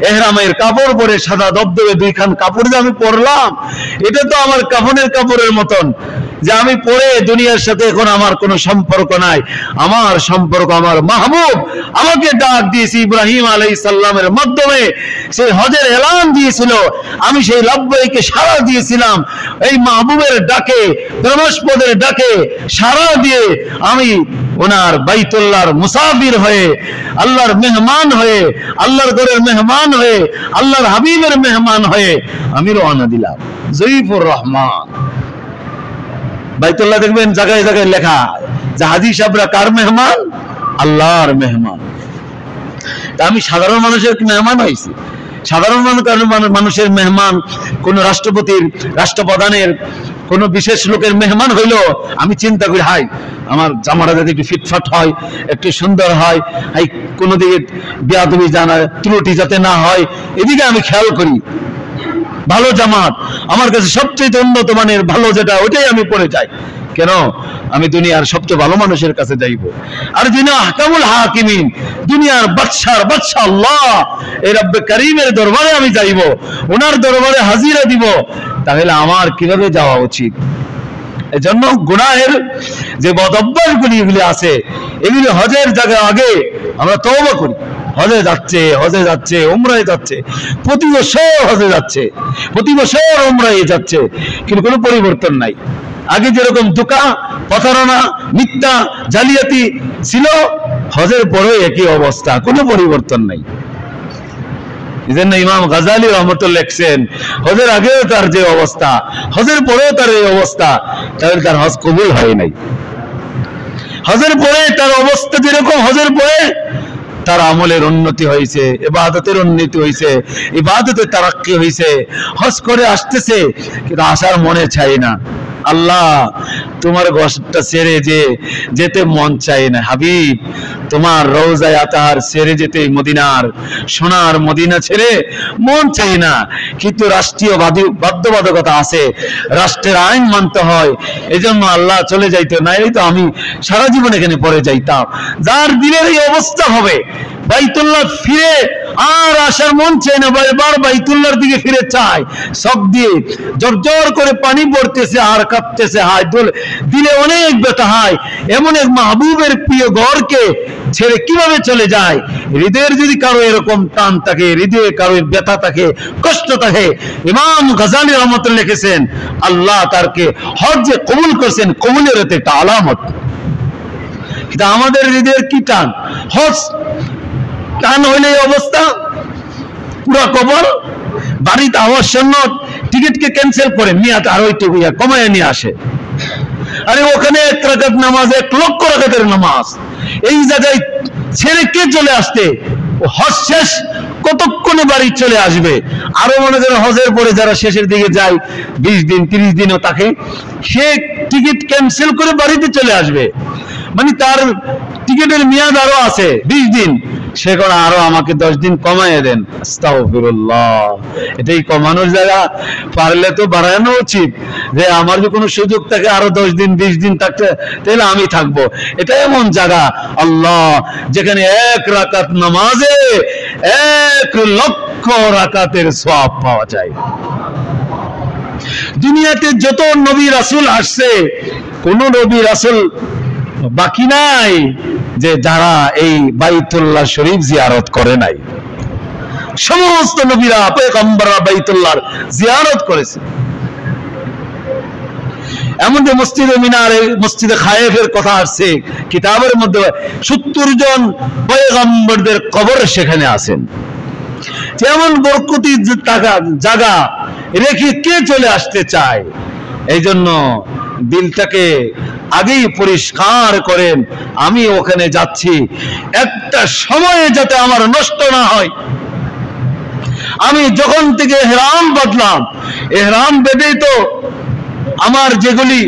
এহরামের কাপড় পরে, সাদা দবদবে 2 খান কাপড় যে আমি পরলাম, এটা তো আমার কাফনের কাপড়ের মতন, যে আমি পরে দুনিয়ার সাথে এখন আমার কোনো সম্পর্ক নাই। আমার সম্পর্ক আমার মাহবুব আমাকে ডাক দিয়েছে ইব্রাহিম আলাইহিস সালামের মাধ্যমে, সেই হজের এলান দিয়েছিল, আমি সেই লাব্বাইকে সাড়া দিয়েছিলাম। এই মাহবুবের ডাকে, ব্রহ্মস্পদের ডাকে সাড়া দিয়ে আমি ওনার বাইতুল্লাহর মুসাফির হয়ে, আল্লাহর মেহমান হয়ে, আল্লাহর ঘরের মেহমান হয়ে, আল্লাহর হাবিবের মেহমান হয়ে আমি রওনা দিলাম। জয়ীফুর রহমান বাইতুল্লাহ দেখবেন জায়গায় জায়গায় লেখা যে হাজী সাহেবরা কার মেহমান? আল্লাহর মেহমান। তা আমি সাধারণ মানুষের মেহমান হয়েছি। সাধারণ মানুষের মেহমান, কোন রাষ্ট্রপতির, রাষ্ট্রপ্রধানের, কোন বিশেষ লোকের মেহমান হইলো আমি চিন্তা করি, হাই আমার জামাটা যাতে একটু ফিটফাট হয়, একটু সুন্দর হয়, হাই কোনো দিকে বেয়াদবি জানা ত্রুটি যাতে না হয়, এদিকে আমি খেয়াল করি। ভালো জামাত আমার কাছে সবচেয়ে উন্নত মানের ভালো যেটা, ওইটাই আমি পরে যাই। কেন? আমি দুনিয়ার সবচেয়ে ভালো মানুষের কাছে যাইব। আর যিনি আহকামুল হাকিমিন, দুনিয়ার বাদশাহ আল্লাহ, এই রব্বে কারীমের দরবারে আমি যাইব, ওনার দরবারে হাজিরা দিব, তাহলে আমার কিভাবে যাওয়া উচিত? এজন্য গুনাহের যে বদঅভ্যাসগুলি এগুলি আছে, এগুলি হজের জায়গায় আগে আমরা তওবা করি। হজে যাচ্ছে, উমরায় যাচ্ছে, প্রতি বছর হজে যাচ্ছে, প্রতি বছর উমরায় যাচ্ছে, কিন্তু কোনো পরিবর্তন নাই। আগে যেরকম ধোঁকা, প্রতারণা, মিথ্যা, জালিয়াতি ছিল, হজের পরেও একই অবস্থা, কোনো পরিবর্তন নাই। এজন্য ইমাম গাজালি রহমতুল্লাহ লিখছেন, হজের আগেও তার যে অবস্থা, হজের পরেও তার এই অবস্থা, তাহলে তার হজ কবুল হয় নাই। হজের পরে তার অবস্থা যেরকম, হজের পরে তার আমলের উন্নতি হয়েছে, ইবাদতের উন্নতি হয়েছে, ইবাদতের তারাক্কি হয়েছে, হজ করে আসতেছে, কিন্তু আসার মনে চাই না। আল্লাহ তোমার ঘরটা ছেড়ে যেতে মন চাই না হাবিব, তোমার রওজায়ে আতাহার ছেড়ে যেতে, মদিনার সোনার মদিনা ছেড়ে মন চাই না, কিন্তু রাষ্ট্রীয় বাধ্যবাধকতা আছে, রাষ্ট্রের আইন মানতে হয়, এজন্য আল্লাহ চলে যাইতে, নাইলে তো আমি সারা জীবন এখানে পড়ে যাইতাম। যার দিনের এই অবস্থা হবে, বাইতুল্লাহ ফিরে আর আসার মন চায় না, বারবার বাইতুল্লাহর দিকে ফিরে চায়, সব দিয়ে জর্জর করে পানি পড়তেছে আর কাঁপতেছে, হায় দিলে অনেক ব্যথা হয়। এমন এক মাহবুবের প্রিয় ঘরকে ছেড়ে কিভাবে চলে যায়? হৃদয়ের যদি কারো এরকম টান থাকে, হৃদয়ে কারো ব্যথা থাকে, কষ্ট থাকে, ইমাম গাজালি রহমতুল্লাহ লিখেছেন আল্লাহ তারকে হজ যে কবুল করছেন, কবুলের একটা আলামত। কিন্তু আমাদের হৃদয়ের কি টান, হজ টান হইলে এই অবস্থা, পুরা কবর। বাড়িতে আওয়াজ শূন্য, টিকিটকে ক্যান্সেল করে মেয়াদ আরো একটু কমায় নিয়ে আসে। আরে ওখানে 1 রাকাত নামাজ 1 লক্ষ রাকাতের নামাজ, এই জায়গায় ছেড়ে কে চলে আসতে? হজ শেষ কতক্ষণে বাড়ি চলে আসবে। আরো মনে করেন হজের পরে যারা শেষের দিকে যায় 20 দিন 30 দিনও থাকে, সে টিকিট ক্যান্সেল করে বাড়িতে চলে আসবে, মানে তার টিকিটের মেয়াদ আরো আছে 20 দিন, সে করে আরো আমাকে 10 দিন কমায় দেন। আস্তাগফিরুল্লাহ, এটাই কমানোর জায়গা? পারলে তো বাড়ানো উচিত, যে আমার যদি কোনো সুযোগ থাকে আরো 10 দিন 20 দিন থাকতে, তাহলে আমি থাকবো। এটা এমন জায়গা আল্লাহ যেখানে 1 রাকাত নামাজে 1 লক্ষ রাকাতের সওয়াব পাওয়া যায়। দুনিয়াতে যত নবী রাসূল আসছে, কোন নবী রাসূল বাকি নাই যে যারা এই বাইতুল্লাহ শরীফ জিয়ারত করে নাই। সমস্ত নবীরা পয়গম্বররা বাইতুল্লাহর জিয়ারত করেছে। এমন যে মসজিদে মিনারে, মসজিদে খায়েফের কথা আসছে কিতাবের মধ্যে, 70 জন পয়গম্বরদের কবর সেখানে আছেন। যেমন বরকতি জায়গা রেখে কে চলে আসতে চায়? এই জন্য দিলটাকে আগেই পরিষ্কার করেন, আমি ওখানে যাচ্ছি, একটা সময়ে যাতে আমার নষ্ট না হয়। আমি যখন থেকে ইহরাম বাঁধলাম, ইহরাম বেঁধেই তো আমার যেগুলি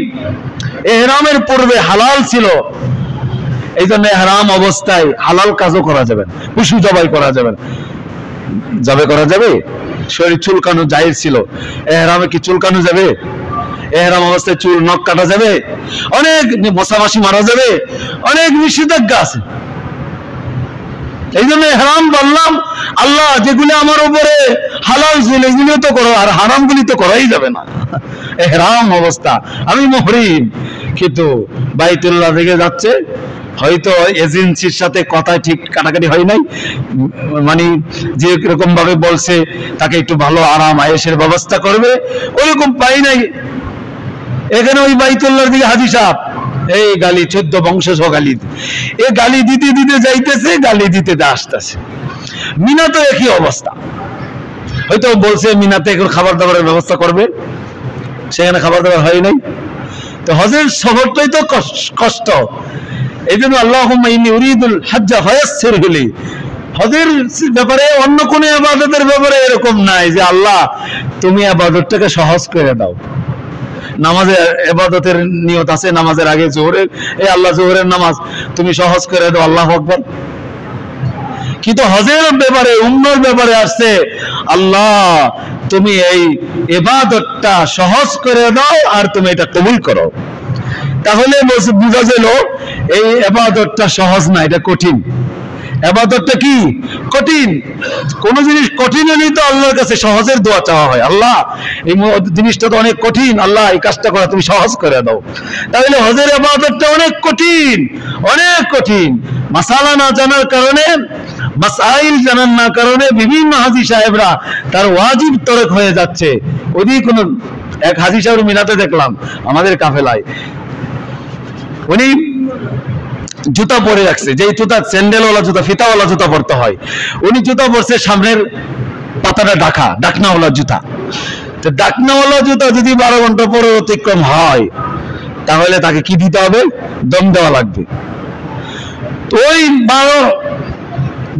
ইহরামের পূর্বে হালাল ছিল, এই জন্য ইহরাম অবস্থায় হালাল কাজও করা যাবে না, পশু জবাই করা যাবে না। করা যাবে? শরীর চুলকানো জায়েজ ছিল, ইহরামে কি চুলকানো যাবে? ইহরাম অবস্থায় চুল নখ কাটা যাবে? অনেক মশামাছি মারা যাবে, অনেক নিষেধাজ্ঞা আছে। এই জন্য ইহরাম বললাম, আল্লাহ যেগুলো আমার উপরে হালাল ছিল এগুলো তো করো, আর হারামগুলি তো করাই যাবে না। ইহরাম অবস্থা আমি মুহরিম, কিন্তু বাইতুল্লাহ থেকে যাচ্ছে, হয়তো এজেন্সির সাথে কথা ঠিক কাটাকাটি হয় নাই, মানে যে রকম ভাবে বলছে তাকে একটু ভালো আরাম আয়েশের ব্যবস্থা করবে, ওইরকম পাই নাই। এখানে ওই বাইতুল্লাহর দিকে হাজী সাহেব এই গালি 14 বংশ গালি, এ গালি দিতে দিতে যাইতেছে, গালি দিতে আসতেছে। মিনা তো একই অবস্থা, হয়তো বলছে মিনাতে এখন খাবার দাবারের ব্যবস্থা করবে, সেখানে খাবার দাবার হয় নাই। তো হজের সফরটাই তো কষ্ট। এই জন্য আল্লাহুম্মা ইন্নী উরিদুল হজ্জা ফায়াসসিরহু লি, হজের ব্যাপারে অন্য কোন ইবাদতের ব্যাপারে এরকম নাই যে আল্লাহ তুমি ইবাদতটাকে সহজ করে দাও। নামাজের ইবাদতের নিয়ত আছে, নামাজের আগে জোহরের, এই আল্লাহ জোহরের নামাজ তুমি সহজ করে দাও, আল্লাহু আকবার। কিন্তু হজের ব্যাপারে, উম্রার ব্যাপারে আসছে আল্লাহ তুমি এই ইবাদতটা সহজ করে দাও আর তুমি এটা কবুল করো। তাহলে বোঝা গেল এই ইবাদতটা সহজ না, এটা কঠিন। ইবাদতটা কি কঠিন? কোন জিনিস কঠিন হলেই তো আল্লাহর কাছে সহজের দোয়া চাওয়া হয়, আল্লাহ এই জিনিসটা তো অনেক কঠিন, আল্লাহ এই কাজটা করা তুমি সহজ করে দাও। তাহলে হজের ইবাদতটা অনেক কঠিন, অনেক কঠিন। মাসালা না জানার কারণে, মাসাইল জানার না কারণে বিভিন্ন হাজী সাহেবরা তার ওয়াজিব তরক হয়ে যাচ্ছে। ওদিকে কোন এক হাজী সাহেব মিনাতে দেখলাম আমাদের কাফেলায়, উনি জুতা পরে রাখছে, যে জুতা স্যান্ডেলওয়ালা জুতা, ফিতাওয়ালা জুতা পরতে হয়, উনি জুতা পরছে সামনের পাতাটা ঢাকা, ডাকনাওয়ালা জুতা। তো ডাকনাওয়ালা জুতা যদি 12 ঘন্টা পরে অতিক্রম হয়, তাহলে তাকে কি দিতে হবে? দম দেওয়া লাগবে। ওই 12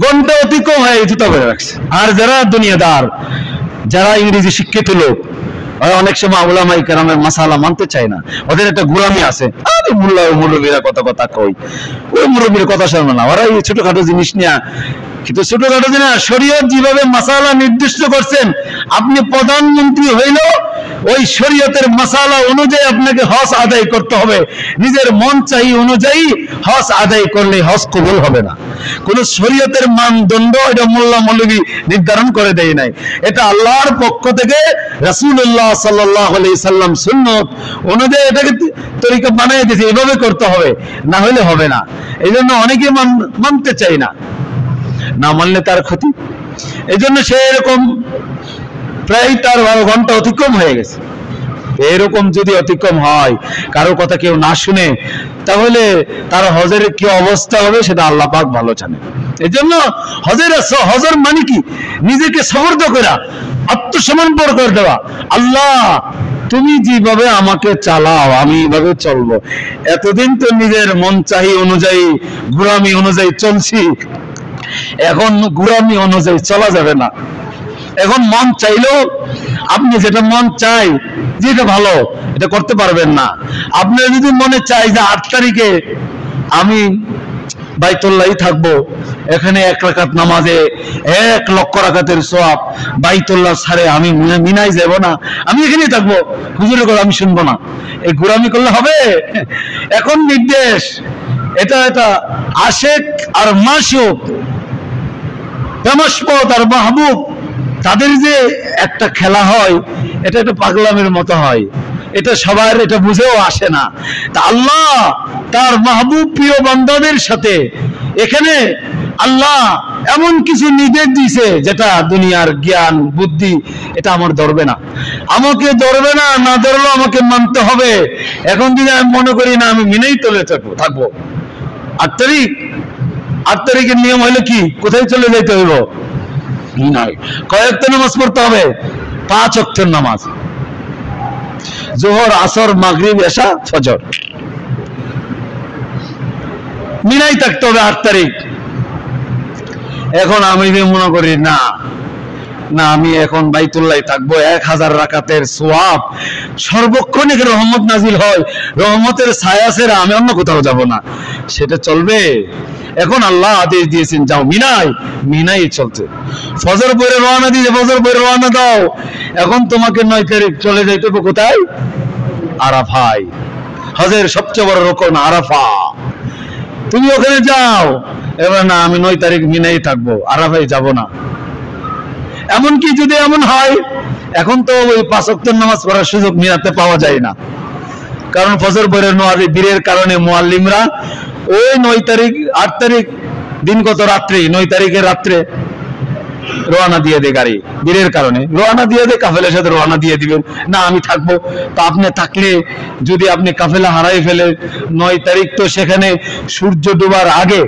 ঘন্টা অতিক্রম হয়ে জুতা পরে রাখছে। আর যারা দুনিয়াদার, যারা ইংরেজি শিক্ষিত লোক, অনেক সময় উলামায়ে কেরামের মাসালা মানতে চায় না, ওদের একটা গোলামি আছে। আরে মুরব্বীরা কত কথা কই, ওই মুরব্বীর কথা শোনো না, ওরা এই ছোটখাটো জিনিস নিয়ে। কিন্তু ছোটখাটো জিনিস, শরীয়ত যেভাবে মাসালা নির্দিষ্ট করছেন, আপনি প্রধানমন্ত্রী হইলেও ওই শরীয়তের মাসালা অনুযায়ী আপনাকে হজ আদায় করতে হবে। নিজের মন চাই অনুযায়ী হজ আদায় করলে হজ কবুল হবে না। কোন শরীয়তের মানদণ্ড এটা মোল্লা মৌলবী নির্ধারণ করে দেয় নাই, এটা আল্লাহর পক্ষ থেকে রাসূলুল্লাহ সাল্লাল্লাহু আলাইহি সাল্লাম সুন্নত অনুযায়ী এটাকে তরিকা বানিয়ে দিয়েছে, এভাবে করতে হবে, না হলে হবে না। এই জন্য অনেকে মানতে চাই না, না মানলে তার ক্ষতি। এই জন্য সে এরকম প্রায় তার 12 ঘন্টা অতিক্রম হয়ে গেছে। এরকম যদি অতিক্রম হয়, কারো কথা কেউ না শুনে, তাহলে তার হজের কি অবস্থা হবে সেটা আল্লাহ পাক ভালো জানে। এই জন্য হজের মানে কি? নিজেকে সমর্থ করা, আত্মসমর্পণ করে দেওয়া। আল্লাহ তুমি যেভাবে আমাকে চালাও আমি এইভাবে চলবো। এতদিন তো নিজের মন চাহি অনুযায়ী, গোলামি অনুযায়ী চলছি, এখন গোলামি অনুযায়ী চলা যাবে না। এখন মন চাইলেও আপনি যেটা মন চাই, যেটা ভালো, এটা করতে পারবেন না। আপনার যদি মনে চাই যে 8 তারিখে আমি বাইতুল্লাহই থাকবো, এখানে 1 রাকাত নামাজে 1 লক্ষ রাকাতের সওয়াব, বাইতুল্লাহ ছাড়ে আমি মিনাই যাব না, আমি এখানেই থাকবো, হুজুরের কথা আমি শুনবো না, এই গোলামি করলে হবে? এখন নির্দেশ, এটা আশেক আর মাশুক, তামাশপদ আর মাহবুব, তাদের যে একটা খেলা হয়, এটা একটা পাগলামের মতো হয়, এটা সবার এটা বুঝেও আসে না। তা আল্লাহ তার মাহবুব প্রিয় বান্দাদের সাথে এখানে আল্লাহ এমন কিছু নির্দেশ দিয়েছে যেটা দুনিয়ার জ্ঞান বুদ্ধি এটা আমার ধরবে না, আমাকে ধরবে না, না ধরলেও আমাকে মানতে হবে। এখন যদি আমি মনে করি না আমি মিনেই চলে থাকবো, 8 তারিখের নিয়ম হইলে কি, কোথায় চলে যাইতে হইব? নয়, কয়েকটা নামাজ পড়তে হবে, 5 ওয়াক্তের নামাজ, যোহর, আসর, মাগরিব, এশা, ফজর, মিনাই থাকতে হবে 8 তারিখ। এখন আমি যে মনে করি না আমি এখন বাইতুল্লাহ থাকবো, 1000 রাকাতের সওয়াব, সর্বক্ষণ এখানে রহমত নাজিল হয়, রহমতের ছায়া ছেড়ে আমি অন্য কোথাও যাব না, সেটা চলবে? এখন আল্লাহ আদেশ দিয়েছেন যাও মিনাই চলছে। ফজর পরে রওনা দিয়ে, ফজর পরে রওনা দাও। এখন তোমাকে 9 তারিখ চলে যাইতে হবে কোথায়? আরাফায়। হজের সবচেয়ে বড় রকম আরাফা, তুমি ওখানে যাও। এবার না আমি 9 তারিখ মিনাই থাকবো, আরাফায় যাব না। এমনকি যদি এমন হয়, এখন তো ওই 5 ওয়াক্তের নামাজ পড়ার সুযোগ মিনাতে পাওয়া যায় না, কারণ ফজর পরে নোয়াজে বীরের কারণে মুআল্লিমরা ওই 9 তারিখ 8 তারিখ দিনগত রাত্রে, 9 তারিখের রাত্রে রওনা দিয়ে দেয় গাড়ি, বীরের কারণে রওনা দিয়ে দেয়, কাফেলার সাথে রওনা দিয়ে দিবেন। না আমি থাকবো, তো আপনি থাকলে যদি আপনি কাফেলা হারাই ফেলে, 9 তারিখ তো সেখানে সূর্য ডোবার আগে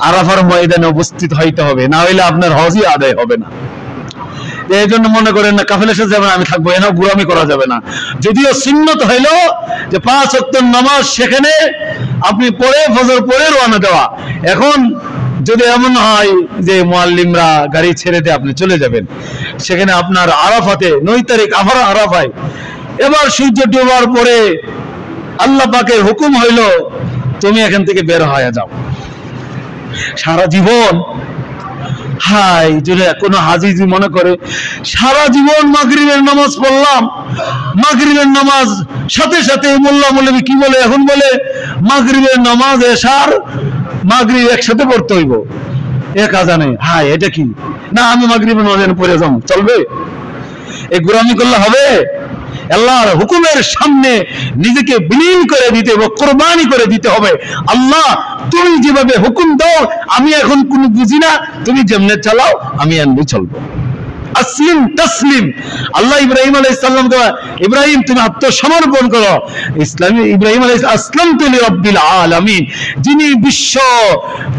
আরাফার ময়দানে উপস্থিত হইতে হবে, না হইলে আপনার হজই আদায় হবে না। এই জন্য মনে করেন না কাফেলার সাথে যাবেন, আমি থাকবো, এনাও গোলামি করা যাবে না। যদিও সুন্নত হইল যে 5 ওয়াক্তের নামাজ সেখানে আপনি পড়ে, ফজর পড়ে রওনা দেওয়া। এখন যদি এমন হয় যে মুআল্লিমরা গাড়ি ছেড়ে দিয়ে আপনি চলে যাবেন, সেখানে আপনার আরাফাতে 9 তারিখ আবার আরাফায়, এবার সূর্য ডোবার পরে আল্লাহ পাকের হুকুম হইল তুমি এখান থেকে বের হয়ে যাও। সারা জীবন যদি কোনো হাজি মনে করে সারা জীবন মাগরিবের নামাজ পড়লাম, মাগরিবের নামাজ সাথে সাথে মোল্লা মৌলবী কি বলে, এখন বলে মাগরিবের নামাজ এশার মাগরিব একসাথে পড়তে হইব এক আজানে। এটা কি? না আমি মাগরিবের নামাজ পড়ে যাও, চলবে? এই গোলামি করলে হবে? আল্লাহর হুকুমের সামনে নিজেকে বিলীন করে দিতে হবে, কোরবানি করে দিতে হবে। আল্লাহ তুমি যেভাবে হুকুম দাও, আমি এখন কোনো বুঝি না, তুমি যেমনে চালাও আমি এমনি চলবো। আসলিম তাসলিম। আল্লাহ ইব্রাহিম আলাইহিস সালামকে, ইব্রাহিম তুমি আত্মসমর্পণ করো। ইব্রাহিম আলাইহিস আসলামতু লিরাব্বিল আলামিন, যিনি বিশ্ব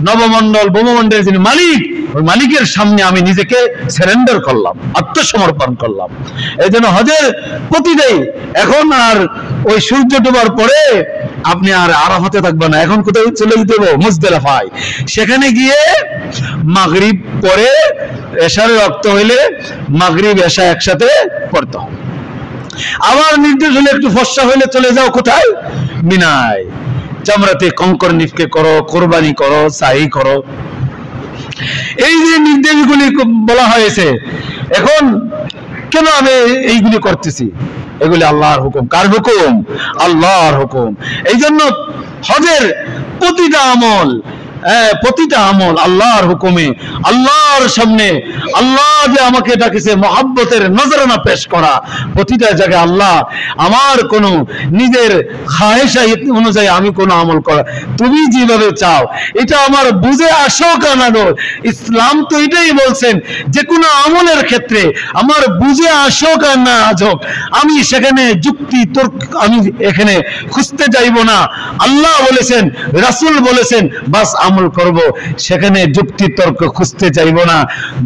নবমণ্ডল ভূমণ্ডলের যিনি মালিক, ওই মালিকের সামনে আমি নিজেকে সারেন্ডার করলাম, আত্মসমর্পণ করলাম। এই জন্য হজের প্রতি দেই। এখন আর ওই সূর্য ডোবার পরে আপনি আর আরাফাতে থাকবেন না, এখন কোথায় চলে যেতে হবে? মুজদালিফায়। সেখানে গিয়ে মাগরিব পরে এশার রক্ত হইলে মাগরিব এশা একসাথে পড়তে হবে। আবার নির্দেশ হলে একটু ফর্সা হইলে চলে যাও কোথায়? মিনায়। জামরাতে কঙ্কর নিক্ষেপ করো, কোরবানি করো, সাই করো। এই যে নির্দেশগুলি বলা হয়েছে, এখন কেন আমি এইগুলি করতেছি? এগুলি আল্লাহর হুকুম। কার হুকুম? আল্লাহর হুকুম। এই জন্য হজের প্রতিটা আমল, প্রতিটা আমল আল্লাহর হুকুমে, আল্লাহর সামনে আল্লাহ যে আমাকে ডাকেছে মহব্বতের নজরানা পেশ করা। প্রতিটা জায়গায় আল্লাহ আমার কোনো নিজের খায়েশা অনুযায়ী আমি কোনো আমল করা, তুমি যেভাবে চাও, এটা আমার বুঝে আসুক না। ইসলাম তো এটাই বলছেন যে কোনো আমলের ক্ষেত্রে আমার বুঝে আসুক আর না আসুক, আমি সেখানে যুক্তি তর্ক আমি এখানে খুঁজতে যাইব না। আল্লাহ বলেছেন, রাসূল বলেছেন, বাস আমল করব, সেখানে যুক্তি তর্ক খুঁজতে চাইব না।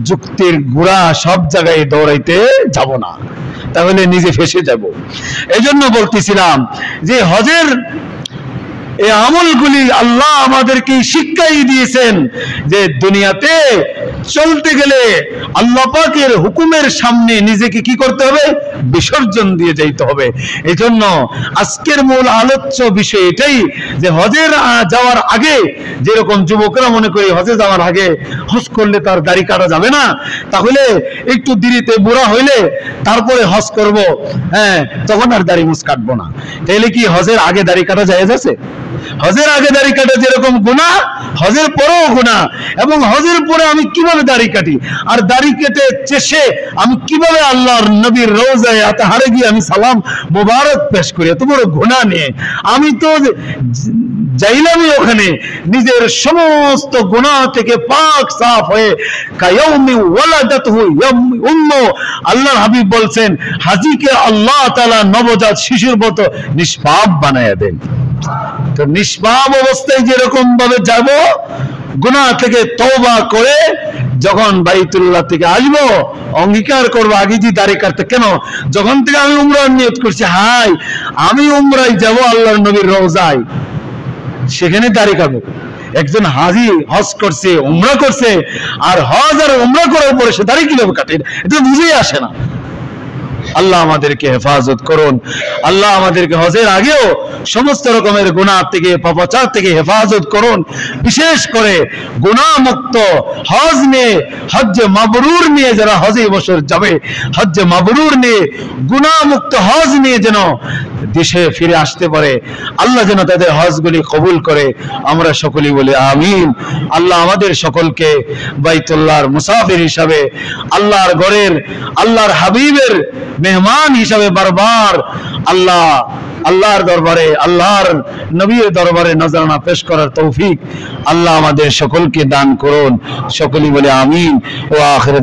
যুক্তির গুড়া সব জায়গায় দৌড়াইতে যাব না, তাহলে নিজে ফেসে যাব। এই জন্য বলতেছিলাম যে হজের এই আমলগুলি আল্লাহ আমাদেরকে শিক্ষাই দিয়েছেন যে দুনিয়াতে চলতে গেলে আল্লাহ পাকের হুকুমের সামনে নিজেকে কি করতে হবে? বিসর্জন দিয়ে যাইতে হবে। এই জন্য আজকের মূল আলোচ্য বিষয় এটাই যে হজের যাওয়ার আগে, যেরকম যুবকরা মনে করি হজে যাওয়ার আগে হজ করলে তার দাড়ি কাটা যাবে না, তাহলে একটু দেরিতে বুড়া হইলে তারপরে হজ করব, তখন আর দাড়ি মুছ কাটবো না। তাহলে কি হজের আগে দাড়ি কাটা জায়েজ আছে? হজের আগে দাড়ি কাটা যেরকম গুনাহ, হজের পরেও গুনাহ। এবং হজের পরে আমি কিভাবে দাড়ি কাটি, আর দাড়ি কেটে চেষে আমি কিভাবে আল্লাহর নবীর রওজায়ে আতহারে গিয়ে আমি সালাম মোবারক পেশ করি, এত বড় গুনাহ নিয়ে আমি তো যাইলামই ওখানে নিজের সমস্ত গুনাহ থেকে পাক সাফ হয়ে। কায়াউমি ওয়ালাদাতহু উম্মু, আল্লাহর হাবিব বলছেন হাজীকে আল্লাহ তাআলা নবজাত শিশুর মতো নিষ্পাপ বানায়া দেন। তো নিষ্পাপ অবস্থায় যেরকম ভাবে যাব, গুনাহ থেকে তওবা করে যখন বাইতুল্লাহ থেকে আসবো, অঙ্গীকার করবো আগে যে দাড়ি কাটতে, কেন? যখন থেকে আমি উমরার নিয়ত করছি, হাই আমি উমরায় যাব আল্লাহর নবীর রওজায়, সেখানে দাড়ি কাটবো। একজন হাজী হজ করছে, উমরা করছে, আর হজ আর উমরা করার পরে সে দাড়ি কিভাবে কাটে, এটা বুঝেই আসে না। আল্লাহ আমাদেরকে হেফাজত করুন। আল্লাহ আমাদেরকে হজের আগেও সমস্ত রকমের গুনাহ থেকে, পাপাচার থেকে হেফাজত করুন। বিশেষ করে গুনাহ মুক্ত হজ নিয়ে, হজ্জে মাবরুর নিয়ে যারা হজে বছর যাবে, হজ্জে মাবরুর নিয়ে, গুনাহ মুক্ত হজ নিয়ে যেন দেশে ফিরে আসতে পারে। আল্লাহ যেন তাদের হজগুলি কবুল করে। আমরা সকলেই বলি আমিন। আল্লাহ আমাদের সকলকে বাইতুল্লাহর মুসাফির হিসাবে, আল্লাহর ঘরের, আল্লাহর হাবিবের মেহমান হিসাবে বারবার আল্লাহর দরবারে, আল্লাহর নবীর দরবারে নজরানা পেশ করার তৌফিক আল্লাহ আমাদের সকলকে দান করুন। সকলেই বলে আমিন। ও আখির